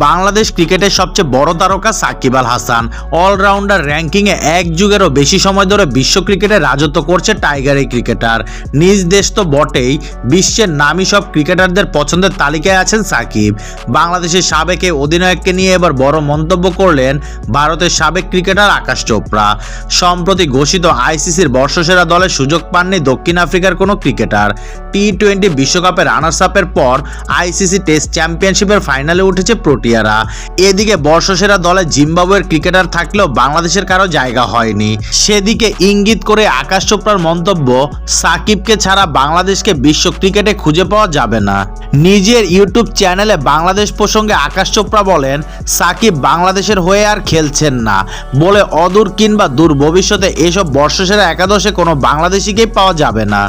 বাংলাদেশ ক্রিকেটের সবচেয়ে বড় তারকা সাকিব আল হাসান অলরাউন্ডার র্যাঙ্কিংয়ে এক যুগেরও বেশি সময় ধরে বিশ্ব ক্রিকেটে রাজত্ব করছে টাইগার এই ক্রিকেটার। নিজ দেশ তো বটেই, বিশ্বের নামী সব ক্রিকেটারদের পছন্দের তালিকায় আছেন সাকিব। বাংলাদেশের সাবেক এই অধিনায়ককে নিয়ে এবার বড় মন্তব্য করলেন ভারতের সাবেক ক্রিকেটার আকাশ চোপড়া। সম্প্রতি ঘোষিত আইসিসির বর্ষসেরা দলে সুযোগ পাননি দক্ষিণ আফ্রিকার কোনো ক্রিকেটার। টি-20 বিশ্বকাপের রানার্স আপের পর আইসিসি টেস্ট চ্যাম্পিয়নশিপের ফাইনালে উঠেছে প্রোটিয়ারা। এদিকে বর্ষসেরা দলে জিম্বাবুয়ের ক্রিকেটার থাকলেও বাংলাদেশের কারো জায়গা হয়নি। সেদিকে ইঙ্গিত করে আকাশ চোপড়ার মন্তব্য, সাকিবকে ছাড়া বাংলাদেশকে বিশ্ব ক্রিকেটে খুঁজে পাওয়া যাবে না। নিজের ইউটিউব চ্যানেলে বাংলাদেশ প্রসঙ্গে আকাশ চোপড়া বলেন, সাকিব বাংলাদেশের হয়ে আর খেলছেন না বলে অদূর কিংবা দূর ভবিষ্যতে এসব বর্ষসেরা একাদশে কোনো বাংলাদেশিকেই পাওয়া যাবে না।